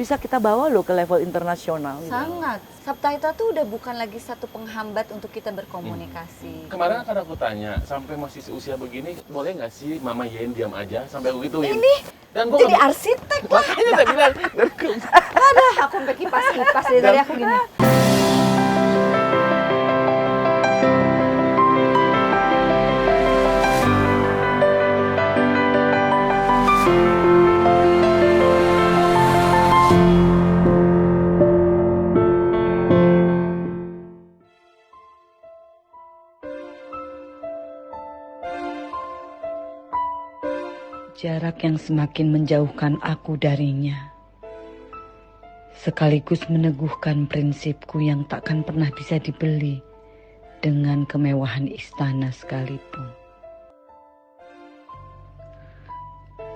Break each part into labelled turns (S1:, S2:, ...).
S1: bisa kita bawa loh ke level internasional. Gitu.
S2: Sangat. Subtitle tuh udah bukan lagi satu penghambat untuk kita berkomunikasi.
S3: Kemarin kan aku tanya, sampai masih seusia begini, boleh nggak sih Mama Yen diam aja sampai aku gituin?
S2: Ini
S3: Dan gua
S2: jadi arsitek.
S3: makanya saya bilang,
S2: Ada, aku sampai kipas dari aku gini.
S4: Jarak yang semakin menjauhkan aku darinya, sekaligus meneguhkan prinsipku yang takkan pernah bisa dibeli dengan kemewahan istana sekalipun.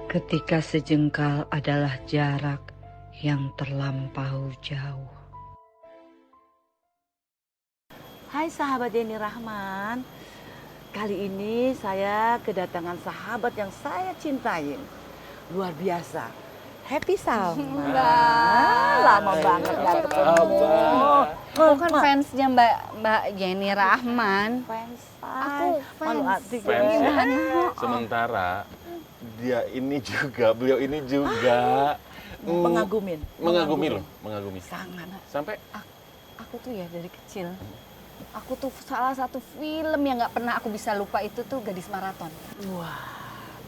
S4: Ketika sejengkal adalah jarak yang terlampau jauh.
S1: Hai sahabat Yeni Rahman. Kali ini saya kedatangan sahabat yang saya cintai. Luar biasa. Happy Salma. Lama banget gak ketemu.
S2: Aku kan fansnya Mbak Yeni Rahman.
S1: Fans.
S2: Aku
S1: Malu
S2: fans.
S1: hati gue.
S3: fans ya. Sementara dia ini juga, beliau ini juga
S1: Mengagumin.
S3: mengagumi.
S1: Sangat.
S3: Sampai
S2: Aku tuh ya dari kecil, aku tuh salah satu film yang nggak pernah aku bisa lupa itu tuh Gadis Maraton.
S1: Wah.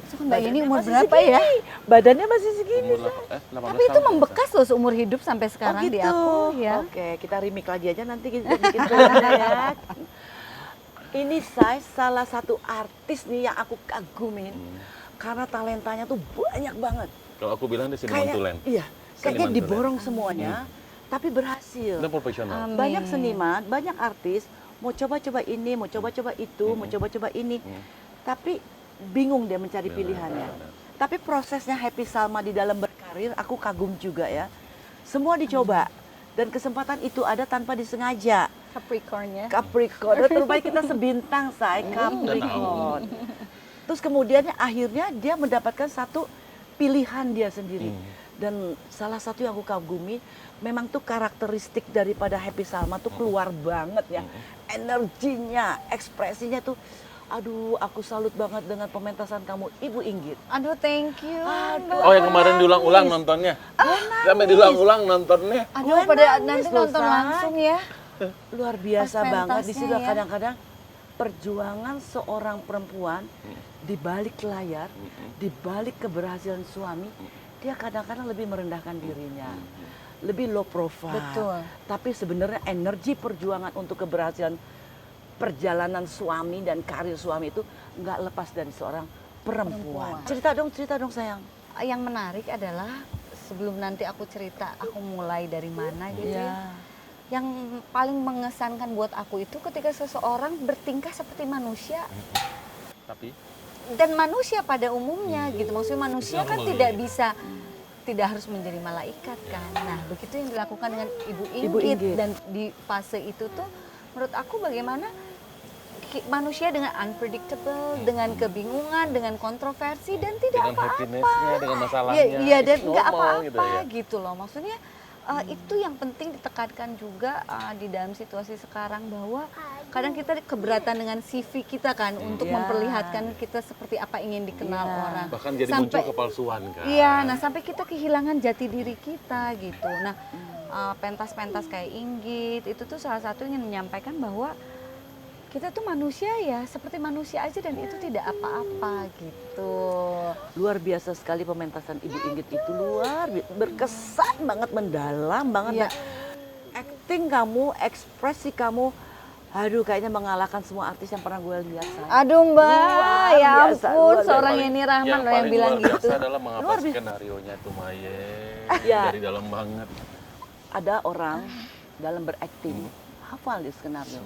S2: Itu kan Mbak Yeni umur
S1: Masih
S2: berapa
S1: segini.
S2: ya?
S1: Badannya masih segini.
S3: umur 18
S2: Tapi itu
S3: tahun.
S2: membekas loh seumur hidup sampai sekarang
S1: Oh gitu.
S2: di aku ya.
S1: Oke, kita remake lagi aja nanti kita bikin filmnya ya. Ini saya salah satu artis nih yang aku kagumin karena talentanya tuh banyak banget.
S3: Kalau aku bilang dia seniman tulen.
S1: Iya, kayaknya
S3: Seniman tulen.
S1: diborong semuanya, tapi berhasil.
S3: Dia profesional.
S2: Amin.
S1: Banyak seniman, banyak artis mau coba-coba ini, mau coba-coba itu, mau coba-coba ini, tapi bingung dia mencari pilihannya.
S3: benar.
S1: Tapi prosesnya Happy Salma di dalam berkarir, aku kagum juga ya. Semua dicoba dan kesempatan itu ada tanpa disengaja.
S2: Capricorn ya.
S1: Capricorn, dan terbaik kita sebintang say Capricorn. Terus kemudian akhirnya dia mendapatkan satu pilihan dia sendiri. Dan salah satu yang aku kagumi, memang tuh karakteristik daripada Happy Salma tuh keluar banget ya. Energinya, ekspresinya tuh, aduh aku salut banget dengan pementasan kamu, Ibu Inggit.
S2: Aduh, thank you.
S1: Aduh.
S3: Oh, yang kemarin diulang-ulang nontonnya. Sampai diulang-ulang nontonnya.
S2: Aduh,
S1: Gue
S2: pada
S1: nangis
S2: nanti
S1: loh,
S2: nonton
S1: Say.
S2: langsung ya.
S1: Luar biasa
S2: Pas
S1: banget. Di
S2: pentasnya
S1: situ
S2: ya.
S1: kadang-kadang perjuangan seorang perempuan di balik layar, di balik keberhasilan suami, dia kadang-kadang lebih merendahkan dirinya, lebih low profile.
S2: Betul.
S1: Tapi sebenarnya energi perjuangan untuk keberhasilan perjalanan suami dan karir suami itu nggak lepas dari seorang perempuan. Cerita dong sayang.
S2: Yang menarik adalah sebelum nanti aku cerita aku mulai dari mana gitu ya. Yang paling mengesankan buat aku itu ketika seseorang bertingkah seperti manusia
S3: Tapi
S2: dan manusia pada umumnya gitu. Maksudnya manusia kan
S3: Normal
S2: tidak
S3: ya.
S2: bisa, tidak harus menjadi malaikat kan. Nah begitu yang dilakukan dengan Ibu
S1: Ibu
S2: Inggit.
S1: Inggit.
S2: Dan di fase itu tuh menurut aku bagaimana manusia dengan unpredictable, dengan kebingungan, dengan kontroversi dan tidak
S3: dengan
S2: apa-apa.
S3: happiness-nya, dengan masalahnya.
S2: Iya dan
S3: it's
S2: nggak
S3: normal
S2: apa-apa
S3: ya.
S2: gitu loh. Maksudnya itu yang penting ditekankan juga di dalam situasi sekarang bahwa kadang kita keberatan dengan CV kita kan untuk
S1: Iya.
S2: memperlihatkan kita seperti apa ingin dikenal
S1: Iya.
S2: orang.
S3: Bahkan jadi muncul kepalsuan kan.
S2: Iya, nah sampai kita kehilangan jati diri kita gitu. Nah, pentas-pentas kayak Inggit itu tuh salah satu yang menyampaikan bahwa kita tuh manusia ya, seperti manusia aja dan itu tidak apa-apa gitu.
S1: Luar biasa sekali pementasan Ibu Inggit itu, berkesan banget, mendalam banget.
S2: Iya.
S1: Dan acting kamu, ekspresi kamu, aduh kayaknya mengalahkan semua artis yang pernah gue lihat. Say.
S2: Aduh Mbak,
S1: Luar
S2: ya
S1: biasa,
S2: ampun
S1: luar
S2: seorang
S3: Paling-
S2: Yeni Rahman loh yang
S3: paling
S2: bilang
S3: luar
S2: gitu.
S3: biasa adalah mengapa
S1: Luar biasa.
S3: skenario-nya tuh Maye
S1: Ya.
S3: dari dalam banget.
S1: Ada orang dalam berakting, hafal di skenario,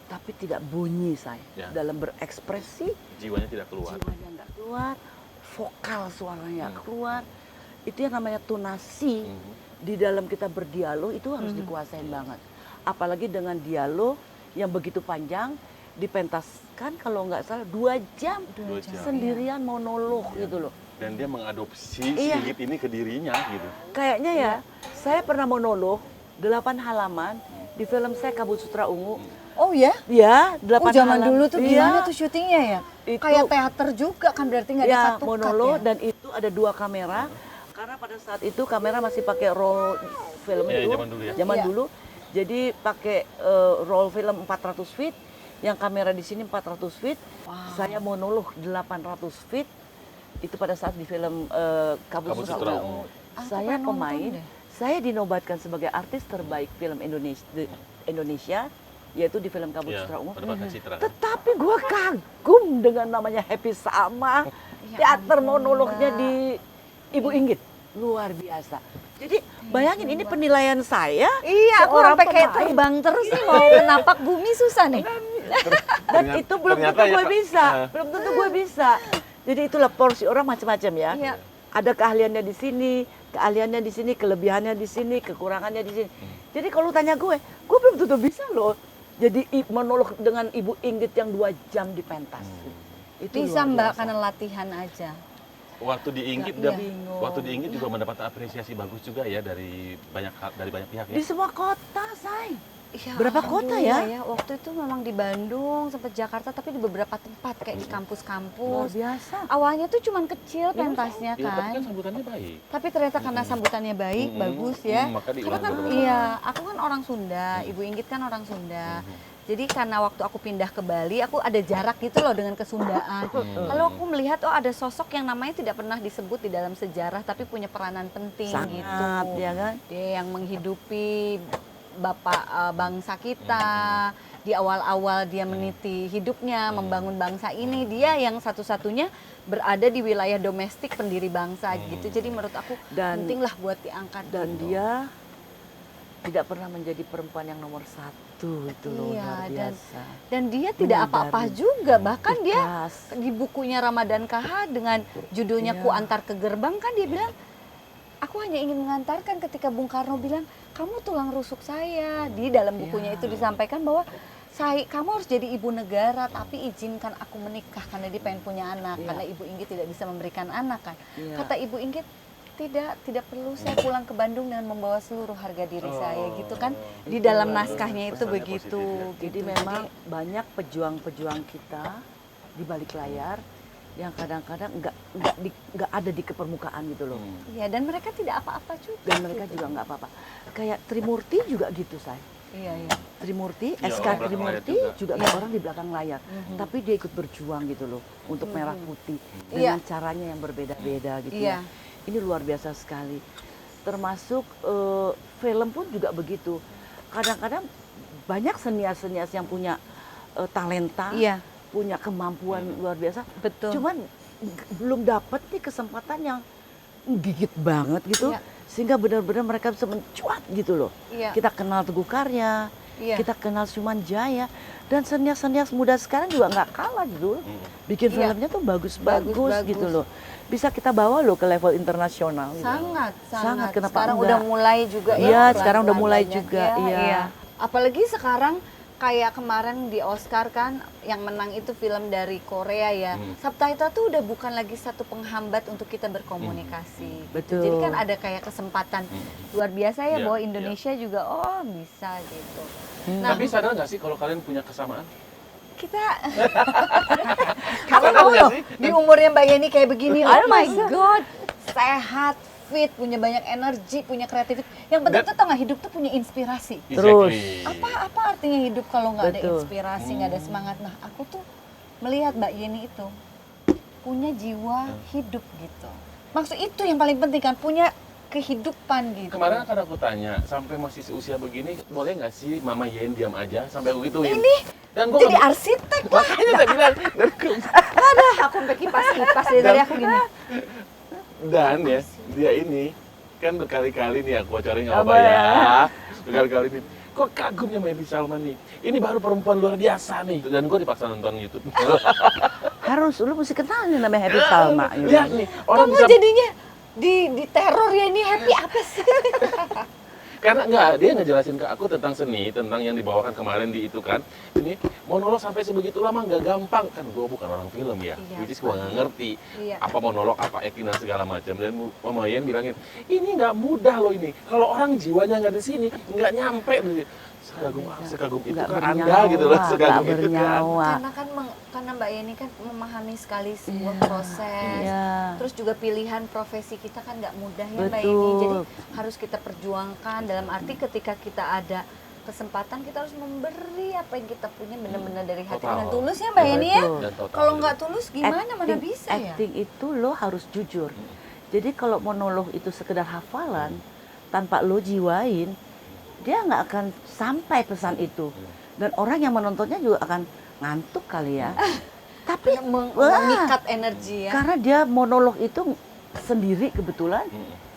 S1: tapi tidak bunyi saya.
S3: Ya.
S1: Dalam berekspresi,
S3: Jiwanya tidak keluar.
S1: jiwanya nggak keluar, vokal suaranya keluar. Itu yang namanya tonasi. Di dalam kita berdialog itu harus dikuasain banget. Apalagi dengan dialog yang begitu panjang, dipentaskan kalau nggak salah 2 jam,
S3: 2 jam.
S1: sendirian monolog gitu loh.
S3: Dan dia mengadopsi
S1: Iya.
S3: si Inggit ini ke dirinya gitu.
S1: Kayaknya ya, saya pernah monolog 8 halaman di film saya Kabut Sutra Ungu.
S2: Oh ya?
S1: Ya, 8
S2: Zaman
S1: halaman.
S2: dulu tuh
S1: Iya,
S2: gimana tuh syutingnya ya?
S1: Itu-
S2: Kayak teater juga kan, berarti nggak ada
S1: ya,
S2: satu cut
S1: monolog
S2: ya?
S1: dan itu ada 2 kamera. Karena pada saat itu kamera masih pakai roll film
S3: Iya,
S1: itu.
S3: zaman dulu ya.
S1: Zaman
S2: Iya.
S1: dulu. Jadi pakai roll film 400 feet, yang kamera di sini 400 feet. Saya monolog 800 feet. Itu pada saat di film Kabut
S3: Kabut
S1: Sutra
S3: Sutra
S1: Ungu.
S3: Ungu.
S2: Aku
S1: Saya
S2: pengen nonton
S1: pemain,
S2: deh.
S1: saya dinobatkan sebagai artis terbaik film Indonesia, yaitu di film Kabut
S3: Iya,
S1: Sutra Ungu.
S3: mendapatkan citra.
S1: Tetapi gue kagum dengan namanya Happy Salma,
S2: Ya
S1: teater
S2: ampun,
S1: monolognya
S2: Mbak.
S1: di Ibu Inggit, luar biasa. Jadi bayangin ini penilaian saya.
S2: Iya, aku
S1: seorang
S2: sampai kayak
S1: pemain.
S2: terbang terus nih, mau menapak bumi susah nih.
S1: Dan itu belum tentu
S3: Ternyata ya,
S1: gue
S3: Kak.
S1: bisa, belum tentu gue bisa. Jadi itulah porsi orang macam-macam ya.
S2: Iya.
S1: Ada keahliannya di sini, keahliannya di sini, kelebihannya di sini, kekurangannya di sini. Jadi kalau tanya gue belum tentu bisa loh. Jadi monolog dengan Ibu Inggit yang 2 jam di pentas. Itu
S2: Bisa
S1: luar
S2: Mbak,
S1: biasa.
S2: karena latihan aja.
S3: Waktu di Inggit
S2: Nggak,
S3: dia-
S1: bingung.
S3: waktu di Inggit juga mendapat apresiasi bagus juga ya dari banyak pihak ya.
S1: Di semua kota, say.
S2: Iya,
S1: Berapa kota ya?
S2: alhamdulillah Waktu itu memang di Bandung, sempat Jakarta, tapi di beberapa tempat kayak di
S1: Luar
S2: kampus-kampus.
S1: biasa.
S2: Awalnya tuh cuman kecil pentasnya
S3: Iya, tapi
S2: kan.
S3: kan sambutannya baik.
S2: Tapi ternyata karena sambutannya baik, bagus ya.
S3: Maka
S2: Karena
S3: diulang
S2: kan
S3: beberapa
S2: iya, aku kan orang Sunda, Ibu Inggit kan orang Sunda. Jadi karena waktu aku pindah ke Bali, aku ada jarak gitu loh dengan kesundaan. Lalu aku melihat oh ada sosok yang namanya tidak pernah disebut di dalam sejarah, tapi punya peranan penting gitu.
S1: Sangat, ya kan?
S2: Dia yang menghidupi bapak bangsa kita. Di awal-awal dia meniti hidupnya, membangun bangsa ini, dia yang satu-satunya berada di wilayah domestik pendiri bangsa gitu. Jadi menurut aku
S1: Dan-
S2: penting lah buat diangkat.
S1: Dan dia tidak pernah menjadi perempuan yang nomor 1 itu loh,
S2: Iya,
S1: luar
S2: dan-
S1: biasa.
S2: Dan dia tidak apa-apa
S1: Menyadari.
S2: juga, bahkan dia
S1: Ikhlas.
S2: di bukunya Ramadan KH dengan judulnya
S1: Iya.
S2: Ku Antar ke Gerbang kan dia bilang, aku hanya ingin mengantarkan ketika Bung Karno bilang, kamu tulang rusuk saya. Di dalam bukunya itu disampaikan bahwa kamu harus jadi ibu negara, tapi izinkan aku menikah karena dia pengen punya anak,
S1: Iya.
S2: karena Ibu Inggit tidak bisa memberikan anak kan.
S1: Iya.
S2: Kata Ibu Inggit, tidak perlu saya pulang ke Bandung dengan membawa seluruh harga diri saya gitu kan. Di dalam naskahnya itu
S3: Pesannya
S2: begitu.
S3: positif ya.
S1: Jadi
S2: gitu.
S1: memang banyak pejuang-pejuang kita di balik layar yang kadang-kadang nggak ada di kepermukaan gitu loh.
S2: Iya, dan mereka tidak apa-apa juga.
S1: Dan mereka
S2: gitu.
S1: juga nggak apa-apa. Kayak Trimurti juga gitu, say.
S2: Iya, iya.
S1: Trimurti,
S3: Iya,
S1: SK
S3: orang belakang
S1: Trimurti
S3: layar
S1: juga
S2: Iya.
S1: orang di belakang layar. Tapi dia ikut berjuang gitu loh untuk merah putih
S2: Iya.
S1: dengan caranya yang berbeda-beda gitu
S2: Iya.
S1: ya. Ini luar biasa sekali. Termasuk film pun juga begitu. Kadang-kadang banyak senias-senias yang punya talenta,
S2: Iya,
S1: punya kemampuan luar biasa.
S2: betul.
S1: Cuman belum dapat nih kesempatan yang gigit banget gitu.
S2: Iya.
S1: Sehingga benar-benar mereka bisa mencuat gitu loh.
S2: Iya.
S1: Kita kenal Teguh Karya,
S2: Iya.
S1: kita kenal Suman Jaya, dan senias-senias muda sekarang juga nggak kalah gitu. Bikin
S2: Iya.
S1: filmnya tuh
S2: Bagus-bagus.
S1: bagus-bagus gitu loh. Bisa kita bawa loh ke level internasional. Gitu.
S2: Sangat, sangat.
S1: Sangat, kenapa
S2: sekarang
S1: enggak?
S2: udah mulai juga ya.
S1: Iya, sekarang udah mulai
S2: pelan-pelan
S1: juga,
S2: banyak ya.
S1: iya.
S2: Apalagi sekarang kayak kemarin di Oscar kan yang menang itu film dari Korea ya. Subtitle tuh udah bukan lagi satu penghambat untuk kita berkomunikasi.
S1: Betul.
S2: Jadi kan ada kayak kesempatan luar biasa ya
S3: Iya,
S2: bahwa
S3: iya.
S2: Indonesia juga oh bisa gitu. Nah,
S3: Tapi sadar nggak sih kalau kalian punya kesamaan?
S2: kita kamu
S3: Sadar
S2: tahu
S3: nggak
S2: loh
S3: sih?
S2: di umurnya Mbak Yeni kayak begini, oh my god, sehat, fit, punya banyak energi, punya kreativitas. Yang penting tuh tau nggak, hidup tuh punya inspirasi.
S1: Terus.
S2: Apa artinya hidup kalau nggak ada
S1: Betul.
S2: inspirasi, nggak ada semangat? Nah, aku tuh melihat Mbak Yeni itu punya jiwa hidup gitu. Maksud itu yang paling penting kan, punya kehidupan gitu.
S3: Kemarin kan aku tanya, sampai masih seusia begini, boleh nggak sih Mama Yen diam aja sampai aku gituin?
S2: Ini
S3: Dan gua
S2: jadi
S3: nggak-
S2: arsitek.
S3: makanya saya bilang,
S2: Ada aku sampai kipas-kipas dari aku gini.
S3: dan ya dia ini kan berkali-kali nih aku bocorin nggak apa
S1: Apa
S3: ya,
S1: ya?
S3: berkali-kali nih. Kok kagumnya Happy Salma nih? Ini baru perempuan luar biasa nih. Dan gue dipaksa nonton YouTube.
S1: Harus, lu mesti kenal nih namanya Happy Salma. Gitu.
S3: Lihat nih, orang
S2: Kamu
S3: bisa
S2: jadinya di teror ya, ini happy apa sih?
S3: Karena dia ngejelasin ke aku tentang seni, tentang yang dibawakan kemarin di itu kan. Ini monolog sampai sebegitu lama nggak gampang kan. Gue bukan orang film ya,
S2: Iya,
S3: which is gue nggak ngerti
S2: Iya.
S3: apa monolog, apa acting dan segala macam. Dan Mama Yen bilangin, ini nggak mudah loh ini. Kalau orang jiwanya nggak di sini, nggak nyampe. Sekagum itu
S1: Nggak
S3: kan
S1: bernyawa,
S3: Anda gitu loh, sekagum
S1: nggak
S3: itu kan.
S1: bernyawa.
S2: Karena Mbak Yeni kan memahami sekali sebuah proses.
S1: Iya.
S2: Terus juga pilihan profesi kita kan nggak mudah ya Mbak
S1: Betul.
S2: Yeni. Jadi harus kita perjuangkan dalam arti ketika kita ada kesempatan kita harus memberi apa yang kita punya benar-benar dari hati
S3: Total.
S2: dengan tulus ya Mbak Yeni ya.
S1: Betul.
S3: Dan total
S2: Kalau
S3: gitu.
S2: nggak tulus gimana mana bisa ya?
S1: Acting itu lo harus jujur. Jadi kalau monolog itu sekedar hafalan tanpa lo jiwain, dia nggak akan sampai pesan itu. Dan orang yang menontonnya juga akan ngantuk kali ya. Tapi
S2: Mengikat energi ya.
S1: karena dia monolog itu sendiri kebetulan,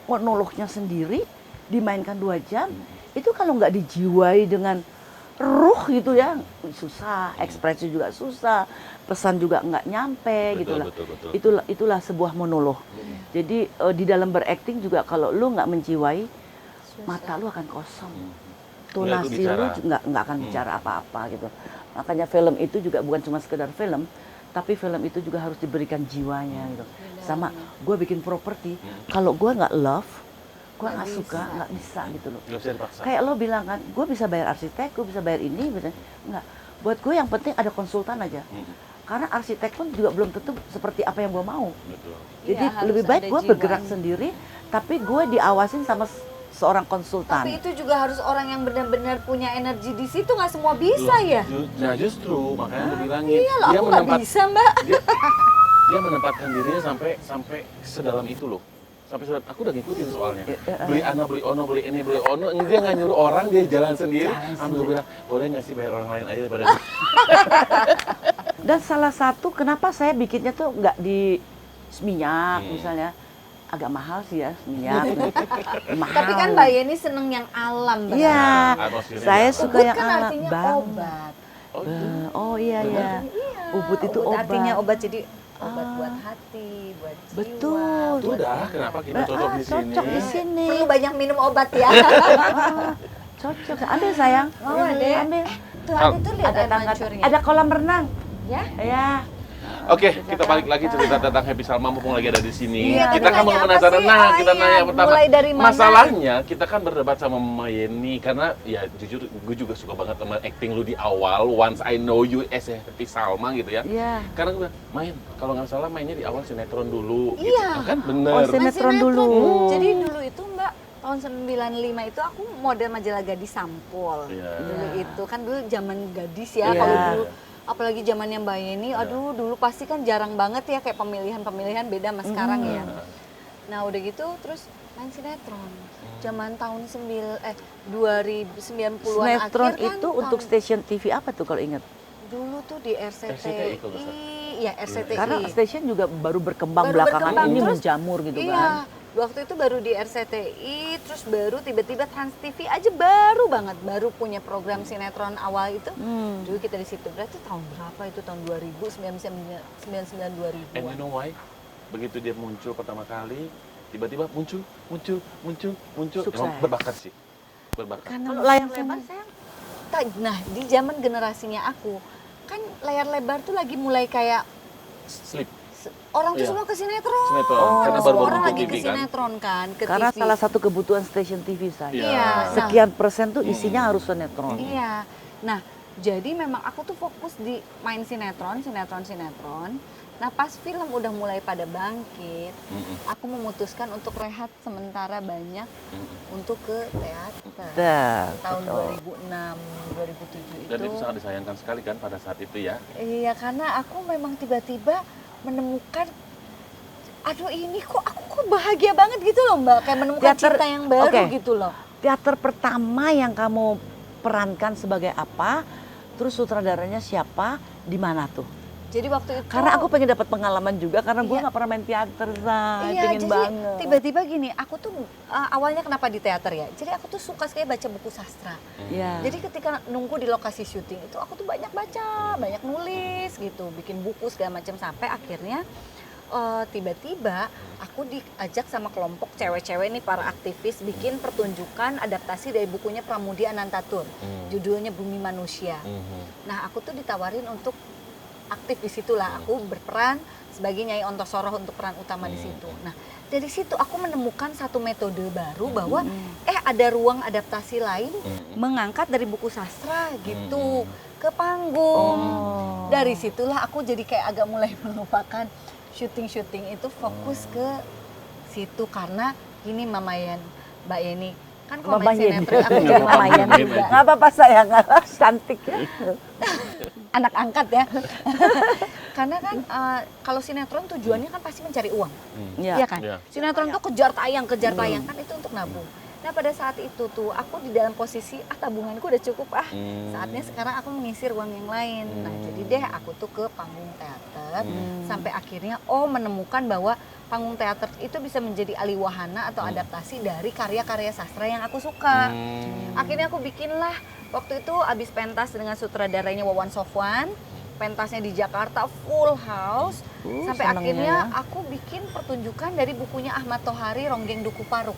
S1: monolognya sendiri dimainkan 2 jam, itu kalau nggak dijiwai dengan ruh gitu ya, susah, ekspresi juga susah, pesan juga nggak nyampe gitu lah.
S3: Betul.
S1: Itulah sebuah monolog. Jadi di dalam berakting juga kalau lu nggak menjiwai, mata lu akan kosong.
S3: Nggak
S1: Tonasi
S3: bicara.
S1: lu nggak akan bicara apa-apa gitu. Makanya film itu juga bukan cuma sekedar film, tapi film itu juga harus diberikan jiwanya gitu. Sama gue bikin properti, kalau gue nggak love, gue nggak suka, nggak bisa gitu loh.
S3: Nggak bisa dipaksa.
S1: Kayak lo bilang kan, gue bisa bayar arsitek, gue bisa bayar ini, bisa nggak. Buat gue yang penting ada konsultan aja. Karena arsitek pun juga belum tentu seperti apa yang gue mau.
S3: Betul.
S1: Jadi
S2: Iya, harus
S1: lebih baik
S2: ada
S1: gue
S2: jiwanya.
S1: bergerak sendiri, tapi gue diawasin sama seorang konsultan.
S2: Tapi itu juga harus orang yang benar-benar punya energi di situ, nggak semua bisa ya.
S3: Nah justru makanya aku bilangin
S2: Iya loh, aku nggak bisa Mbak.
S3: dia menempatkan dirinya sampai sedalam itu loh. Sampai aku udah ngikutin soalnya. Beli ana, beli ono, beli ini, beli ono. Dia nggak nyuruh orang, dia jalan sendiri. Ambil bilang, boleh nggak sih bayar orang lain aja daripada
S1: Dan salah satu kenapa saya bikinnya tuh nggak di minyak misalnya, agak mahal sih ya minyak. Mahal.
S2: Tapi kan Mbak Yeni seneng yang alam Mbak.
S1: Iya,
S3: Atmosfernya
S1: saya
S3: nggak
S1: suka
S2: Ubud
S1: yang
S2: kan
S1: alam
S2: artinya
S1: bang.
S2: obat.
S3: Oh, gitu.
S1: Oh iya iya. Ubud itu obat.
S2: Artinya obat, jadi obat buat hati, buat jiwa.
S1: Betul.
S2: buat
S3: Udah,
S2: pikiran.
S3: kenapa kita cocok di sini?
S1: Cocok di sini.
S2: Perlu banyak minum obat ya.
S1: Cocok. Ambil sayang.
S2: Mau adek.
S1: Ambil.
S2: Tuh ada tuh lihat
S1: Ada
S2: air
S1: tangga.
S2: mancurnya.
S1: Ada kolam renang.
S2: Ya.
S1: Ya.
S3: Oke, kita balik lagi cerita tentang Happy Salma mumpung lagi ada di sini.
S2: Iya,
S3: Kita
S2: tapi
S3: kan mau
S2: nanya apa
S3: penasaran.
S2: sih?
S3: Nah,
S2: Oh,
S3: kita
S2: iya,
S3: nanya yang pertama.
S2: mulai dari mana?
S3: Masalahnya kita kan berdebat sama Mama Yeni karena ya jujur gue juga suka banget sama acting lu di awal. Once I know you as a Happy Salma gitu ya.
S1: Iya.
S3: Karena gue bilang, main kalau nggak salah mainnya di awal sinetron dulu.
S2: Iya.
S3: Gitu. Kan bener.
S1: Oh, sinetron dulu.
S2: Jadi dulu itu Mbak, tahun 95 itu aku model majalah Gadis Sampul.
S3: Iya.
S2: Dulu itu kan dulu zaman gadis ya,
S1: Iya.
S2: kalau dulu apalagi zamannya Mbak Yeni, aduh dulu pasti kan jarang banget ya kayak pemilihan-pemilihan beda sama sekarang ya. Nah udah gitu terus main sinetron. Zaman tahun 2090-an
S1: Sinetron
S2: akhir kan
S1: itu untuk stasiun TV apa tuh kalau ingat?
S2: dulu tuh di
S3: RCTI kalau nggak
S2: RCTI. Iya, RCTI.
S1: Karena stasiun juga baru berkembang
S2: Baru
S1: belakangan
S2: berkembang,
S1: ini
S2: terus
S1: menjamur gitu
S2: iya,
S1: kan.
S2: waktu itu baru di RCTI, terus baru tiba-tiba Trans TV aja baru banget, baru punya program sinetron awal itu. Dulu kita di situ, berarti tahun berapa itu? Tahun 2000, 99 2000.
S3: And you know why? Begitu dia muncul pertama kali, tiba-tiba muncul.
S1: Sukses.
S3: Emang berbakat sih. Berbakat.
S1: Kalau layar lebar sayang.
S2: Nah, di zaman generasinya aku, kan layar lebar tuh lagi mulai kayak
S3: Sleep.
S2: orang tuh
S3: Iya.
S2: semua ke sinetron.
S3: Sinetron.
S1: Oh.
S3: Karena
S2: Semua
S3: baru
S2: orang
S3: bentuk
S2: lagi ke
S3: TV kan.
S2: sinetron kan, ke
S1: Karena
S2: TV.
S1: salah satu kebutuhan stasiun TV saya.
S3: Iya.
S2: Iya, nah,
S1: Sekian persen tuh isinya harus sinetron.
S2: Iya. Nah, jadi memang aku tuh fokus di main sinetron. Nah, pas film udah mulai pada bangkit, aku memutuskan untuk rehat sementara banyak untuk ke teater. Tahun 2006, 2007
S3: Dan
S2: itu.
S3: itu sangat disayangkan sekali kan pada saat itu ya.
S2: Iya, karena aku memang tiba-tiba menemukan aduh ini kok bahagia banget gitu loh Mbak, kayak menemukan
S1: Teater-
S2: cinta yang baru
S1: oke.
S2: gitu loh.
S1: Teater pertama yang kamu perankan sebagai apa? Terus sutradaranya siapa? Di mana tuh?
S2: Jadi waktu itu
S1: Karena aku pengen dapat pengalaman juga karena gue
S2: Iya.
S1: nggak pernah main teater, Say.
S2: Iya,
S1: Pengen
S2: jadi
S1: banget.
S2: tiba-tiba gini, aku tuh awalnya kenapa di teater ya? Jadi aku tuh suka sekali baca buku sastra.
S1: Iya.
S2: Jadi ketika nunggu di lokasi syuting itu aku tuh banyak baca, banyak nulis gitu, bikin buku segala macam sampai akhirnya tiba-tiba aku diajak sama kelompok cewek-cewek nih, para aktivis bikin pertunjukan adaptasi dari bukunya Pramudia Anantatur, judulnya Bumi Manusia. Nah aku tuh ditawarin untuk aktif di situ lah, aku berperan sebagai Nyai Ontosoroh untuk peran utama di situ. Nah dari situ aku menemukan satu metode baru bahwa ada ruang adaptasi lain mengangkat dari buku sastra gitu ke panggung. Dari situlah aku jadi kayak agak mulai melupakan syuting itu, fokus ke situ karena ini Mama Yen, Mbak Yeni kan kalau
S1: Mama
S2: main
S1: Yeni.
S2: sinetron aku jadi Mama Yen juga.
S1: Nggak apa-apa sayang, cantik ya.
S2: Anak angkat ya. Karena kan kalau sinetron tujuannya kan pasti mencari uang.
S1: Iya.
S2: Iya kan?
S3: Iya.
S2: Sinetron tuh kejar tayang kan itu untuk nabung. Nah pada saat itu tuh aku di dalam posisi tabunganku udah cukup saatnya sekarang aku mengisir uang yang lain. Nah jadi deh aku tuh ke panggung teater sampai akhirnya menemukan bahwa panggung teater itu bisa menjadi aliwahana atau adaptasi dari karya-karya sastra yang aku suka. Akhirnya aku bikinlah waktu itu abis pentas dengan sutradaranya Wawan Sofwan. Pentasnya di Jakarta full house sampai akhirnya aku bikin pertunjukan dari bukunya Ahmad Tohari Ronggeng Duku Paruk.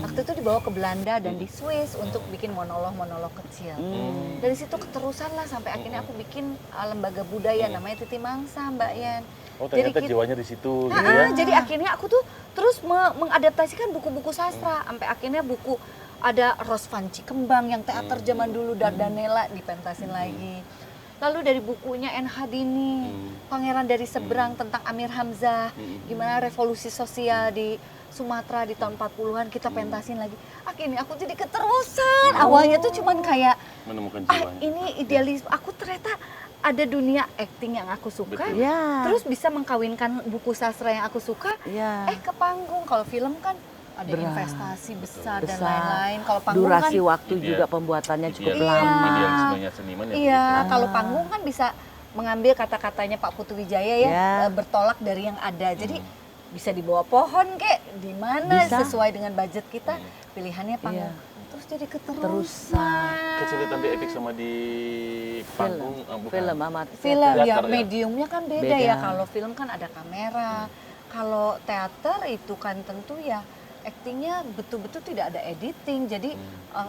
S2: Waktu itu dibawa ke Belanda dan di Swiss untuk bikin monolog kecil. Dari situ keterusan lah sampai akhirnya aku bikin lembaga budaya namanya Titi Mangsa, Mbak Yen.
S3: Oh ternyata jiwanya di situ gitu ya.
S2: Jadi akhirnya aku tuh terus mengadaptasikan buku-buku sastra sampai akhirnya buku ada Ros Vanci Kembang yang teater zaman dulu, Dardanella dipentasin lagi. Lalu dari bukunya N. Hadini, Pangeran dari Seberang tentang Amir Hamzah, gimana revolusi sosial di Sumatera di tahun 40-an kita pentasin lagi. Akhirnya aku jadi keterusan. Awalnya tuh cuman kayak
S3: Menemukan jiwanya.
S2: ini idealisme. Aku ternyata ada dunia acting yang aku suka.
S1: Iya.
S2: Terus bisa mengkawinkan buku sastra yang aku suka.
S1: Iya.
S2: Ke panggung. Kalau film kan ada investasi besar dan
S1: Besar.
S2: lain-lain. Kalau panggung
S1: Durasi
S2: kan
S1: waktu juga pembuatannya cukup
S2: Iya.
S1: lama.
S3: Idealismenya seniman ya.
S2: iya,
S3: begitu.
S2: kalau panggung kan bisa mengambil kata-katanya Pak Putu Wijaya ya,
S1: Ya.
S2: bertolak dari yang ada. Jadi bisa di bawah pohon kek, di mana
S1: Bisa.
S2: sesuai dengan budget kita, pilihannya panggung. Terus jadi keterusan.
S3: Kesulitan di epic sama di panggung bukan.
S1: Film amat.
S2: Film ya,
S3: Teater ya?
S2: mediumnya kan beda
S1: Beda.
S2: ya. Kalau film kan ada kamera, kalau teater itu kan tentu ya aktingnya betul-betul tidak ada editing, jadi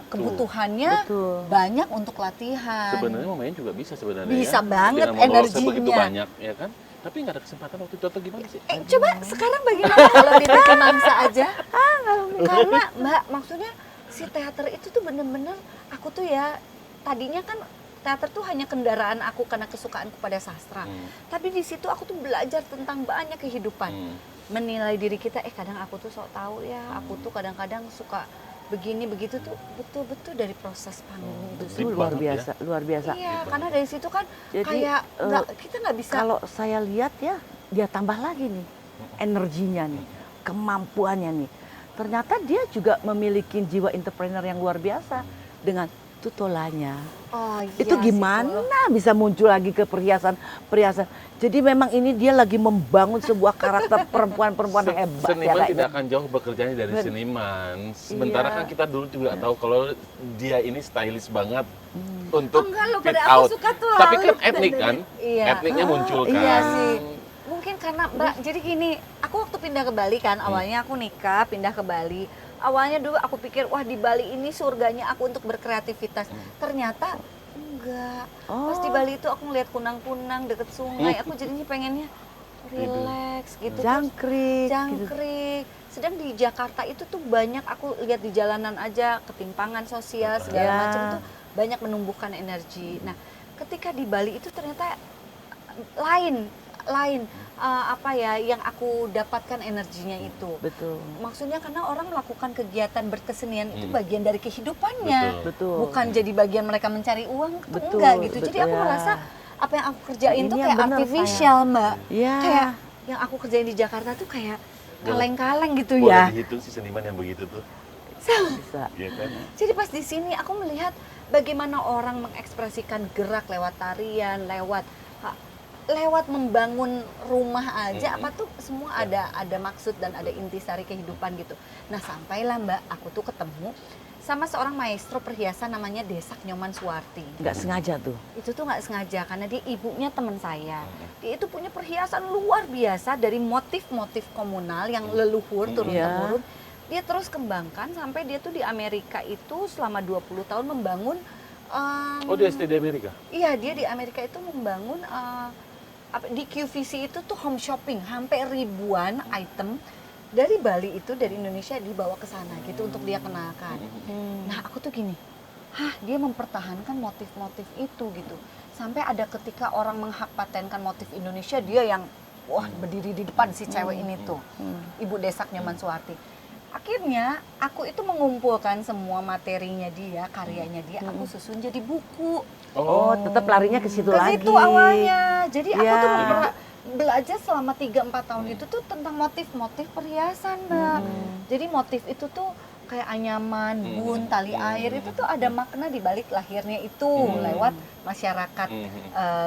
S2: kebutuhannya
S1: Betul.
S2: banyak untuk latihan.
S3: Sebenarnya Mama Yen juga bisa sebenarnya
S2: Bisa
S3: ya.
S2: banget
S3: Dengan monolog
S2: energinya.
S3: sebegitu banyak ya kan. Tapi nggak ada kesempatan waktu itu atau gimana sih?
S2: Coba sekarang bagaimana kalau di Titi Mangsa aja? Karena Mbak, maksudnya si teater itu tuh bener-bener aku tuh ya tadinya kan teater tuh hanya kendaraan aku karena kesukaanku pada sastra. Tapi di situ aku tuh belajar tentang banyak kehidupan. Menilai diri kita, kadang aku tuh sok tahu ya, aku tuh kadang-kadang suka begini begitu tuh betul-betul dari proses panggung itu.
S1: Itu luar biasa, luar biasa.
S2: Iya, karena dari situ kan
S1: Jadi,
S2: kayak kita nggak bisa.
S1: Kalau saya lihat ya, dia tambah lagi nih energinya nih, kemampuannya nih. Ternyata dia juga memiliki jiwa entrepreneur yang luar biasa dengan tutolanya.
S2: Oh,
S1: Itu
S2: iya sih,
S1: gimana bisa muncul lagi ke perhiasan. Jadi memang ini dia lagi membangun sebuah karakter perempuan-perempuan hebat.
S3: Seniman
S1: Kak.
S3: tidak akan jauh bekerjanya dari seniman. Sementara kan kita dulu juga tahu kalau dia ini stylish banget untuk
S2: enggak loh,
S3: fit
S2: pada aku
S3: out.
S2: suka tuh
S3: Tapi kan
S2: halus
S3: etnik kan,
S2: Iya.
S3: etniknya muncul kan.
S1: Iya
S2: sih. Mungkin karena Mbak, jadi gini, aku waktu pindah ke Bali kan, awalnya aku nikah, pindah ke Bali. Awalnya dulu aku pikir, wah di Bali ini surganya aku untuk berkreativitas. Ternyata enggak. Pas di Bali itu aku ngeliat kunang-kunang deket sungai, aku jadinya pengennya relax gitu. Terus
S1: Jangkrik.
S2: jangkrik. Sedang di Jakarta itu tuh banyak aku lihat di jalanan aja ketimpangan sosial segala
S1: Ya.
S2: macam tuh banyak menumbuhkan energi. Nah, ketika di Bali itu ternyata lain apa ya yang aku dapatkan energinya itu.
S1: Betul.
S2: Maksudnya karena orang melakukan kegiatan berkesenian itu bagian dari kehidupannya.
S1: Betul.
S2: Bukan jadi bagian mereka mencari uang, itu
S1: Betul,
S2: enggak gitu. Jadi
S1: betul,
S2: aku
S1: ya.
S2: merasa apa yang aku kerjain
S1: Ini
S2: tuh
S1: yang
S2: kayak
S1: bener,
S2: artificial, Mbak.
S1: Iya.
S2: Kayak yang aku kerjain di Jakarta tuh kayak kaleng-kaleng gitu
S3: Boleh
S2: ya.
S3: dihitung si seniman yang begitu tuh.
S1: Bisa.
S3: Iya kan?
S2: Jadi pas di sini aku melihat bagaimana orang mengekspresikan gerak lewat tarian, lewat lewat membangun rumah aja apa tuh semua ada maksud dan ada intisari kehidupan gitu. Nah sampailah Mbak, aku tuh ketemu sama seorang maestro perhiasan namanya Desak Nyoman Suwarti.
S1: Nggak sengaja tuh.
S2: Itu tuh nggak sengaja karena dia ibunya teman saya. Dia itu punya perhiasan luar biasa dari motif-motif komunal yang leluhur turun-temurun. Dia terus kembangkan sampai dia tuh di Amerika itu selama 20 tahun membangun
S3: Oh dia stay di Amerika?
S2: iya, dia di Amerika itu membangun di QVC itu tuh home shopping, hampir ribuan item dari Bali itu dari Indonesia dibawa ke sana gitu untuk dia kenalkan. Nah aku tuh gini, dia mempertahankan motif-motif itu gitu. Sampai ada ketika orang menghak patenkan motif Indonesia, dia yang berdiri di depan si cewek ini tuh, Ibu Desak Nyoman Suwarti. Akhirnya aku itu mengumpulkan semua materinya dia, karyanya dia, aku susun jadi buku.
S1: Oh, tetap larinya ke situ lagi.
S2: Ke situ awalnya. Jadi aku
S1: Ya.
S2: tuh belajar selama 3-4 tahun itu tuh tentang motif-motif perhiasan, Mbak. Jadi motif itu tuh kayak anyaman, bun, tali air, itu tuh ada makna di balik lahirnya itu lewat masyarakat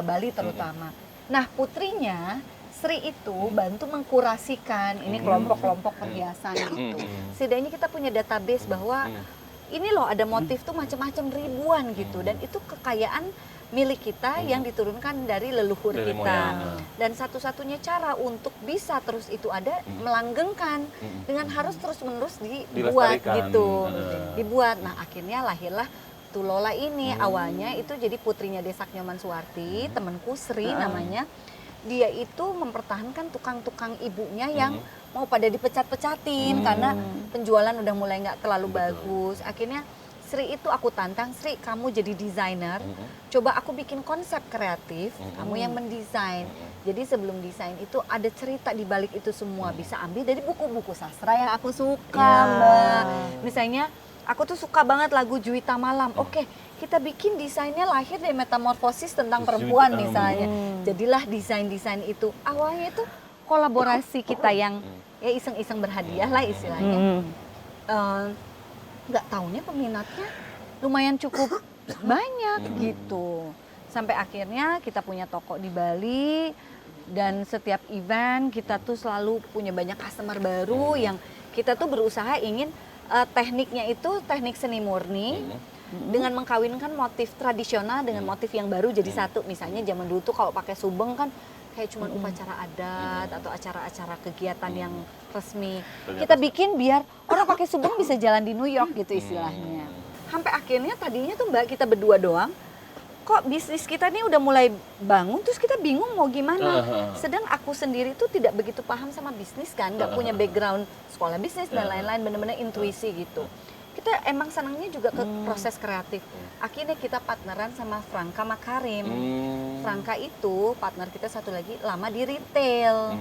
S2: Bali terutama. Nah, putrinya Sri itu bantu mengkurasikan ini kelompok-kelompok perhiasan gitu. Setidaknya kita punya database bahwa ini loh ada motif tuh macam-macam ribuan gitu, dan itu kekayaan milik kita yang diturunkan dari leluhur
S3: Dari
S2: kita.
S3: moyang.
S2: Dan satu-satunya cara untuk bisa terus itu ada melanggengkan dengan harus terus-menerus dibuat
S3: Dilestarikan.
S2: gitu. Dibuat. Nah, akhirnya lahirlah Tulola ini. Awalnya itu jadi putrinya Desak Nyoman Suwarti, temanku Sri namanya. Dia itu mempertahankan tukang-tukang ibunya yang mau pada dipecat-pecatin karena penjualan udah mulai nggak terlalu bagus. Akhirnya Sri itu aku tantang, Sri kamu jadi desainer, coba aku bikin konsep kreatif, kamu yang mendesain. Jadi sebelum desain itu ada cerita di balik itu semua, bisa ambil dari buku-buku sastra yang aku suka, Mbak. Misalnya aku tuh suka banget lagu Juwita Malam. Oke, kita bikin desainnya lahir dari metamorfosis tentang perempuan misalnya. Jadilah desain-desain itu. Awalnya itu kolaborasi kita yang ya iseng-iseng berhadiah lah istilahnya. Nggak taunya peminatnya lumayan cukup banyak gitu. Sampai akhirnya kita punya toko di Bali dan setiap event kita tuh selalu punya banyak customer baru yang kita tuh berusaha ingin tekniknya itu teknik seni murni dengan mengkawinkan motif tradisional dengan motif yang baru jadi satu. Misalnya zaman dulu tuh kalau pakai subeng kan kayak cuma upacara adat atau acara-acara kegiatan yang resmi. Kita bikin biar orang pakai subeng bisa jalan di New York gitu istilahnya. Sampai akhirnya tadinya tuh Mbak kita berdua doang. Kok bisnis kita ini udah mulai bangun terus kita bingung mau gimana. Sedang aku sendiri tuh tidak begitu paham sama bisnis kan, nggak punya background sekolah bisnis dan lain-lain, bener-bener intuisi gitu. Kita emang senangnya juga ke proses kreatif. Akhirnya kita partneran sama Franka Makarim. Franka itu partner kita satu lagi lama di retail.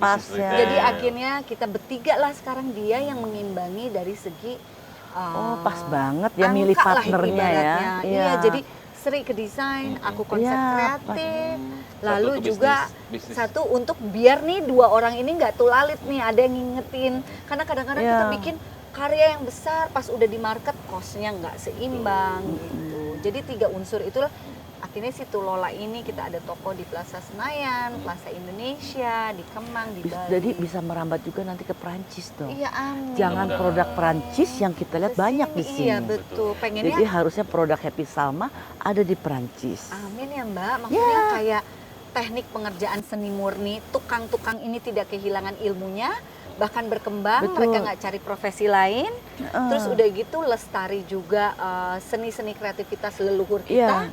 S1: Pas ya.
S2: Jadi akhirnya kita bertiga lah sekarang, dia yang mengimbangi dari segi
S1: pas banget ya milih
S2: angka lah
S1: partnernya ya.
S2: ibaratnya. Iya, jadi Sri ke desain, aku konsep kreatif, lalu
S3: Satu ke
S2: juga
S3: bisnis.
S2: satu untuk biar nih dua orang ini nggak tulalit nih, ada yang ngingetin. Karena kadang-kadang kita bikin karya yang besar, pas udah di market cost-nya nggak seimbang gitu. Jadi 3 unsur itulah akhirnya si Tulola ini kita ada toko di Plaza Senayan, Plaza Indonesia, di Kemang, di Bali.
S1: Jadi bisa merambat juga nanti ke Prancis dong.
S2: Iya, amin.
S1: Jangan produk Prancis yang kita lihat banyak di sini.
S2: Iya, betul. Pengennya
S1: Jadi harusnya produk Happy Salma ada di Prancis.
S2: amin ya Mbak, maksudnya kayak teknik pengerjaan seni murni, tukang-tukang ini tidak kehilangan ilmunya, bahkan berkembang,
S1: Betul.
S2: mereka nggak cari profesi lain, terus udah gitu lestari juga seni-seni kreativitas leluhur kita,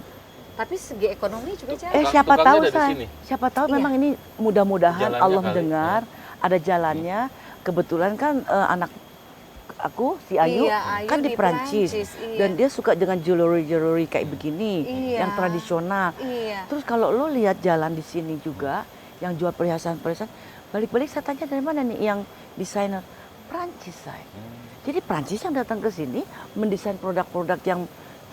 S2: tapi segi ekonomi juga jalan.
S1: Siapa
S3: Tukangnya
S1: tahu
S3: dari
S1: saya,
S3: sini.
S1: siapa tahu
S2: Iya.
S1: memang ini mudah-mudahan
S3: Jalannya
S1: Allah
S3: kali.
S1: mendengar, ada jalannya. Kebetulan kan anak aku si Ayu
S2: Iya, Ayu
S1: kan di
S2: di
S1: Prancis
S2: Prancis, iya.
S1: dan dia suka dengan jewelry kayak begini
S2: Iya.
S1: yang tradisional.
S2: Iya.
S1: Terus kalau lo lihat jalan di sini juga yang jual perhiasan-perhiasan, balik-balik saya tanya dari mana nih yang desainer Prancis saya. Jadi Prancis yang datang ke sini mendesain produk-produk yang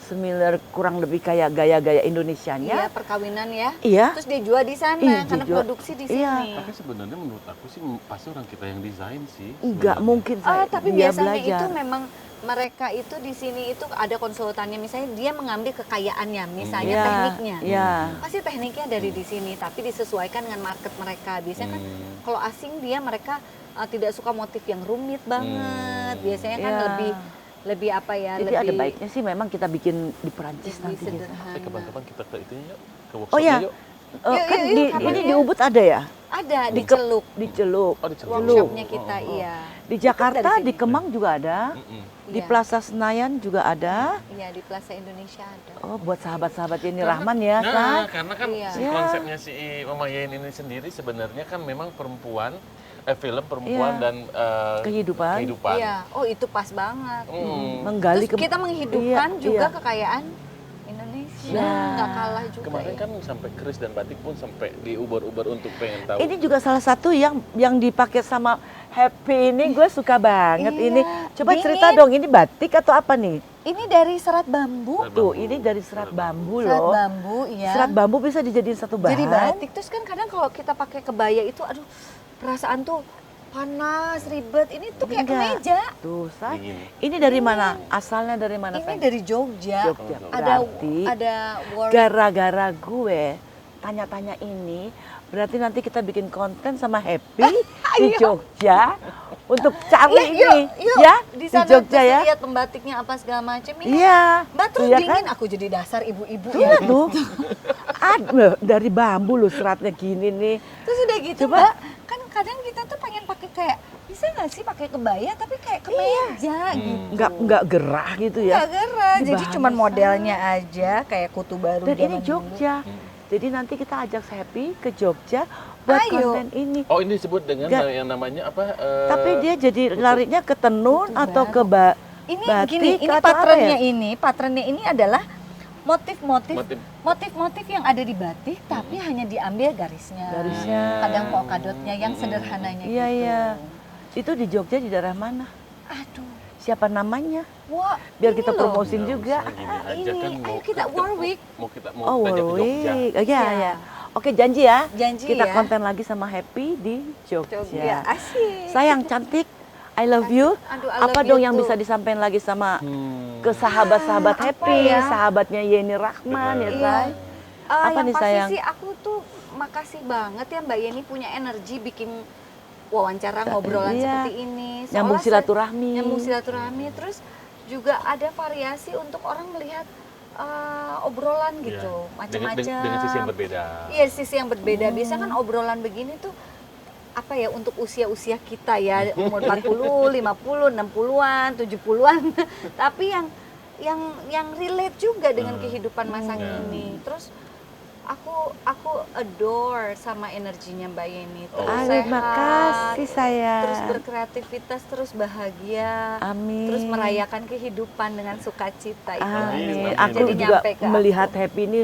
S1: similar kurang lebih kayak gaya-gaya
S2: Iya,
S1: Indonesianya.
S2: perkawinan ya.
S1: Iya.
S2: Terus dia jual di sana
S1: Iya,
S2: karena
S1: dijual.
S2: produksi di
S1: Iya.
S2: sini.
S3: Tapi sebenarnya menurut aku sih pasti orang kita yang desain sih.
S1: Enggak
S3: sebenarnya.
S1: mungkin saya
S2: Tapi
S1: dia
S2: biasanya
S1: belajar.
S2: itu memang mereka itu di sini itu ada konsultannya, misalnya dia mengambil kekayaannya, misalnya
S1: Iya,
S2: tekniknya.
S1: iya.
S2: Pasti tekniknya dari di sini, tapi disesuaikan dengan market mereka. Biasanya kan kalau asing mereka tidak suka motif yang rumit banget. Biasanya kan
S1: Iya.
S2: lebih apa ya?
S1: Jadi
S2: lebih,
S1: ada baiknya sih memang kita bikin di Perancis
S2: lebih
S1: nanti gitu.
S2: sederhana.
S3: Kapan-kapan kita ke itu yuk, ke
S1: Oh
S3: workshopnya
S1: ya,
S3: yuk.
S2: Yuk,
S1: kan
S2: yuk,
S1: di,
S2: kapan
S1: ini
S2: ya?
S1: di Ubud ada ya?
S2: Ada di
S1: Di Ke-
S2: Celuk.
S1: Di Celuk.
S3: Oh, di Celuk.
S2: Workshopnya kita, iya.
S1: Di Jakarta,
S2: dari
S1: di
S2: sini.
S1: Kemang juga ada. Di
S2: Iya.
S1: Plaza Senayan juga ada.
S2: Iya, di Plaza Indonesia ada.
S1: Oh, buat sahabat-sahabat ini Rahman ya,
S3: Nah,
S1: Say.
S3: karena kan
S2: Iya.
S3: si
S1: Iya.
S3: konsepnya si Mama Yen ini sendiri sebenarnya kan memang perempuan, film perempuan
S1: Iya.
S3: dan
S1: Kehidupan.
S3: kehidupan.
S2: Iya, oh itu pas banget.
S1: Menggali
S2: Terus kita menghidupkan
S1: Iya,
S2: juga
S1: iya.
S2: kekayaan Indonesia,
S1: Nah.
S2: nggak kalah juga.
S3: Kemarin
S2: ya.
S3: kan sampai keris dan batik pun sampai diubar-ubar untuk pengen tahu.
S1: Ini juga salah satu yang dipakai sama Happy ini gue suka banget
S2: Iya,
S1: ini. Coba
S2: dingin.
S1: cerita dong, ini batik atau apa nih?
S2: Ini dari serat bambu.
S1: Tuh, ini dari serat bambu
S2: Serat
S1: loh.
S2: bambu, ya.
S1: Serat bambu bisa dijadiin satu bahan.
S2: Jadi batik. Terus kan kadang kalau kita pakai kebaya itu, aduh, perasaan tuh panas, ribet. Ini tuh kayak
S1: Enggak.
S2: kemeja.
S1: Tuh, Say.
S3: Dingin.
S1: Ini dari mana? Asalnya dari mana,
S2: Ini
S1: Say?
S2: dari Jogja.
S1: Jogja.
S2: Ada
S1: Berarti
S2: work.
S1: gara-gara gue tanya-tanya ini, berarti nanti kita bikin konten sama Happy di Jogja untuk cari ini,
S2: yuk.
S1: ya
S2: Di
S1: di
S2: sana
S1: Jogja
S2: terus
S1: ya.
S2: lihat pembatiknya apa segala macam. Ini
S1: Iya.
S2: Mbak terus
S1: Iya
S2: dingin,
S1: kan?
S2: aku jadi dasar ibu-ibu
S1: Tuh,
S2: ya.
S1: tuh. Aduh, dari bambu loh seratnya gini nih.
S2: Terus udah gitu
S1: Coba.
S2: Mbak, kan kadang kita tuh pengen pakai kayak, bisa nggak sih pakai kebaya tapi kayak kemeja gitu.
S1: Nggak gerah gitu ya.
S2: Nggak gerah,
S1: Ini
S2: jadi
S1: bahannya
S2: cuman modelnya aja kayak kutu baru
S1: Dan ini
S2: zaman dulu.
S1: Jogja. Jadi nanti kita ajak Happy ke Jogja buat
S2: Ayo.
S1: konten ini.
S3: Oh, ini disebut dengan
S1: Nggak.
S3: yang namanya apa?
S1: Tapi dia jadi larinya ke tenun atau ke
S2: Ini
S1: batik
S2: gini, ini
S1: atau apa
S2: patternnya
S1: ya?
S2: patternnya ini adalah motif-motif
S3: Motif.
S2: motif-motif yang ada di batik tapi hanya diambil garisnya.
S1: Garisnya.
S2: Kadang polkadotnya yang sederhananya
S1: Iya,
S2: gitu.
S1: iya. Itu di Jogja di daerah mana?
S2: Aduh.
S1: Siapa namanya?
S2: Wah,
S1: Biar
S2: ini
S1: kita
S2: loh.
S1: promosin juga.
S3: Gini aja
S2: Ini,
S3: kan
S2: ayo kita Warwick.
S3: Mau kita mau
S1: Oh,
S3: kita ajak ke Jogja.
S1: Warwick. Oh, iya,
S2: Iya.
S1: iya. Oke, janji ya.
S2: Janji
S1: Kita
S2: ya.
S1: konten lagi sama Happy di Jogja.
S2: Jogja, asik.
S1: Sayang cantik, I love you.
S2: Aduh, I
S1: Apa
S2: love
S1: dong
S2: you
S1: yang
S2: too.
S1: bisa disampaikan lagi sama ke
S3: Hmm.
S1: sahabat-sahabat
S2: apa
S1: Happy,
S2: ya?
S1: sahabatnya Yeni Rahman ya,
S3: Benar.
S1: Say? Apa
S2: yang
S1: nih,
S2: pasti
S1: sayang?
S2: sih aku tuh makasih banget ya Mbak Yeni punya energi bikin wawancara ngobrolan
S1: Iya.
S2: seperti ini.
S1: Nyambung
S2: Soalnya
S1: silaturahmi.
S2: Nyambung silaturahmi, terus juga ada variasi untuk orang melihat obrolan
S3: Iya.
S2: gitu,
S3: Dengan
S2: macam-macam.
S3: sisi yang berbeda.
S2: Iya, sisi yang berbeda. Biasanya kan obrolan begini tuh apa ya untuk usia-usia kita ya, umur 40, 50, 60-an, 70-an. Tapi yang relate juga dengan kehidupan masa
S3: Iya.
S2: kini. Terus aku adore sama energinya Mbak Yeni. Terus
S1: Aduh,
S2: sehat,
S1: makasih sayang.
S2: terus berkreativitas, terus bahagia.
S1: Amin.
S2: Terus merayakan kehidupan dengan sukacita itu.
S1: Amin.
S3: Amin.
S1: Aku
S2: Jadi
S1: juga
S2: nyampe ke
S1: melihat Happy ini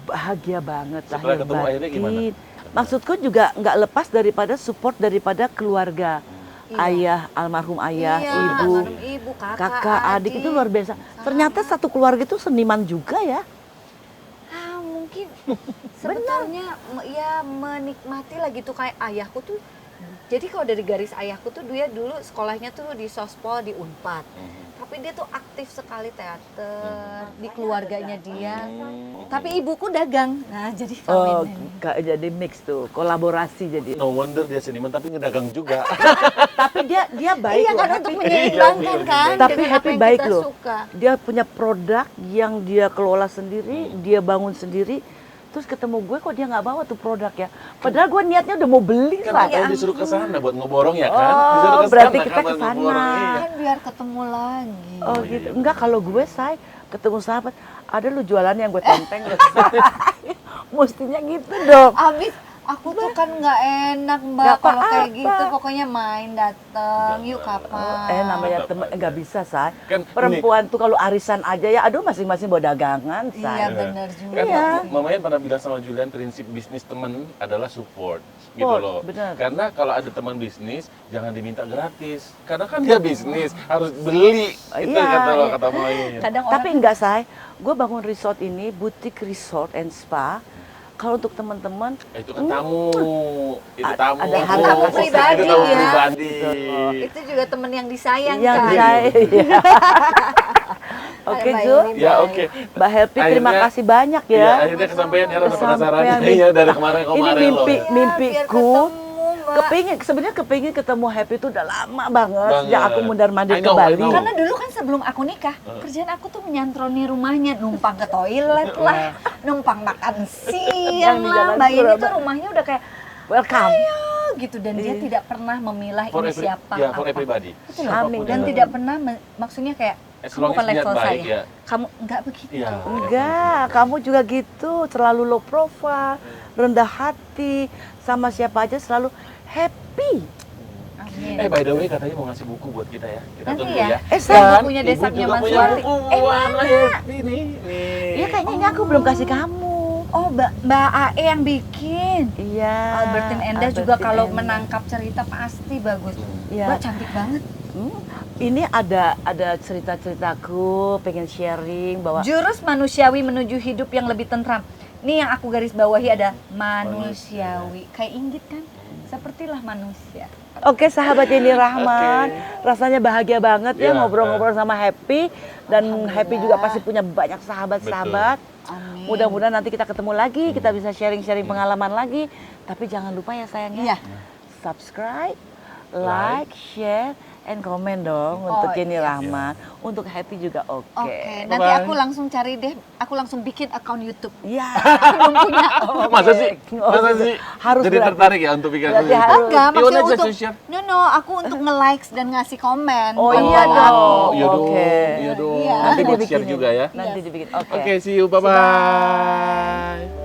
S1: bahagia banget
S3: Setelah
S1: lahir
S3: ketemu akhirnya gimana?
S1: batin. Maksudku juga nggak lepas daripada support daripada keluarga.
S2: Iya.
S1: Ayah, almarhum ayah,
S2: Iya,
S1: ibu,
S2: almarhum ibu,
S1: kakak, adik itu luar biasa. Ternyata satu keluarga itu seniman juga ya.
S2: Mungkin sebetulnya ya menikmati lah gitu kayak ayahku tuh. Jadi kalau dari garis ayahku tuh dia dulu sekolahnya tuh di Sospol di Unpad. Tapi dia tuh aktif sekali teater di keluarganya dia. Tapi ibuku dagang. Nah, jadi
S1: Oh,
S2: kawin ini.
S1: jadi mix tuh, kolaborasi jadi.
S3: No wonder dia seniman tapi ngedagang juga.
S1: Tapi dia baik
S2: Iya
S1: loh.
S2: kan
S1: Happy.
S2: untuk menyeimbangkan kan.
S1: Tapi
S2: dengan
S1: Happy
S2: apa yang
S1: baik
S2: kita
S1: loh.
S2: suka.
S1: Dia punya produk yang dia kelola sendiri, dia bangun sendiri. Terus ketemu gue kok dia nggak bawa tuh produk ya. Padahal gue niatnya udah mau beli
S3: Kan
S1: lah.
S3: kalau disuruh ke sana buat ngeborong ya kan?
S1: Oh,
S3: Disuruh ke
S1: berarti
S3: sana
S1: kita
S3: kan buat
S1: ke sana.
S3: ngeborong, iya.
S2: Kan biar ketemu lagi.
S1: Oh gitu. Enggak, kalau gue say ketemu sahabat, ada lu jualan yang gue tenteng lu. Mestinya gitu dong.
S2: Abis aku tuh kan nggak enak Mbak
S1: Nggak
S2: kalau kayak
S1: apa-apa.
S2: gitu. Pokoknya main dateng, yuk kapan.
S1: Namanya temen nggak bisa say.
S3: Kan
S1: Perempuan tuh kalau arisan aja ya, aduh masing-masing bawa dagangan say.
S2: Iya bener juga.
S3: Kan
S1: Iya.
S3: mamanya pernah bilang sama Julian prinsip bisnis teman adalah support gitu
S1: Support,
S3: loh.
S1: benar.
S3: Karena kalau ada teman bisnis jangan diminta gratis. Karena kan dia bisnis harus beli. Itu
S1: Iya,
S3: kata
S1: iya.
S3: kata mamanya.
S2: Kadang
S1: Tapi enggak say, gue bangun resort ini, butik resort and spa. Kalau untuk teman-teman,
S3: Itu kan tamu. Itu tamu.
S1: ada
S3: Oh,
S1: hal
S2: pribadi
S3: itu tamu
S2: ya.
S3: pribadi.
S2: Itu juga teman yang disayangkan.
S1: yang saya, Oke
S2: Mbak
S1: Ju,
S2: Yuni,
S3: Ya
S2: baik.
S3: oke.
S1: Mbak Happy terima
S3: Akhirnya-
S1: kasih banyak
S3: Iya,
S1: ya.
S3: akhirnya kesampaian ya rasa penasaran
S1: Kesampaian.
S3: ya dari kemarin
S1: Ini
S3: loh.
S1: mimpiku.
S2: Biar ketemu, Mbak.
S1: Kepingin ketemu Happy itu udah lama banget sejak
S3: Banget.
S1: aku mundar mandir
S3: I
S1: ke
S3: know, I
S1: Bali.
S3: know.
S2: Karena dulu kan sebelum aku nikah, kerjaan aku tuh menyantroni rumahnya, numpang ke toilet lah, numpang makan siang
S1: Yang di
S2: lah.
S1: Jalan
S2: Mbak Yuni tuh
S1: Surabaya.
S2: rumahnya udah kayak
S1: Welcome.
S2: ayo gitu, dan dia
S1: Iya.
S2: tidak pernah memilah
S3: For
S2: ini
S3: every-
S2: siapa
S3: ya, for
S2: apa.
S3: everybody.
S2: Itu loh.
S1: Amin.
S2: Dan tidak pernah maksudnya kayak
S3: As
S2: kamu
S3: long
S2: bukan
S3: as niat
S2: level
S3: baik,
S2: saya.
S3: ya.
S2: Kamu enggak begitu.
S3: Iya.
S1: Enggak, kamu juga gitu, terlalu low profile, rendah hati, sama siapa aja selalu happy.
S2: Amin.
S3: By the way katanya mau ngasih buku buat kita ya. Kita
S2: Nanti
S3: tunggu
S2: ya.
S3: ya.
S2: Saya
S3: Dan
S2: punya
S3: Ibu
S2: desanya
S3: juga
S2: Mas
S3: punya
S2: Wali.
S3: buku buat Happy nih.
S1: Iya kayaknya ini aku belum kasih kamu.
S2: Oh, Mbak AE yang bikin.
S1: Iya.
S2: Albertine Endah juga
S1: Albertine
S2: kalau
S1: Endah.
S2: menangkap cerita pasti bagus.
S1: Iya.
S2: Mbak cantik banget.
S1: Ini ada cerita-ceritaku, pengen sharing bahwa
S2: Jurus manusiawi menuju hidup yang lebih tentram. Ini yang aku garis bawahi ada manusiawi. Kayak Inggit kan? Sepertilah manusia.
S1: Oke sahabat Yeni Rahman, rasanya bahagia banget ya
S3: Iya,
S1: ngobrol-ngobrol sama Happy dan Happy juga pasti punya banyak sahabat-sahabat.
S2: Amin.
S1: Mudah-mudahan nanti kita ketemu lagi, kita bisa sharing-sharing pengalaman lagi. Tapi jangan lupa ya sayangnya,
S2: Iya.
S1: subscribe, like, share, and comment dong untuk Yeni
S2: iya.
S1: Rahman. Untuk Happy juga oke.
S2: Oke, nanti
S3: Bye-bye.
S2: aku langsung cari deh, aku langsung bikin akun YouTube.
S1: Iya.
S2: Belum punya.
S3: Masa sih?
S1: Oh,
S3: Masa sih?
S1: harus
S3: Jadi
S1: berarti.
S3: tertarik ya untuk bikin
S1: Berarti
S3: akun
S1: harus.
S3: YouTube?
S2: Enggak,
S3: You
S2: maksudnya
S3: wanna
S2: untuk
S3: just share?
S2: no, aku untuk nge-likes dan ngasih komen.
S1: Oh,
S2: Bukan
S1: iya
S2: buat
S1: dong.
S2: aku.
S3: Iya dong.
S1: Oke.
S3: Iya dong.
S2: Iya.
S3: Nanti buat
S1: dibikin
S3: share juga ya.
S1: Nanti dibikin. Oke.
S3: Oke, see you. Bye-bye.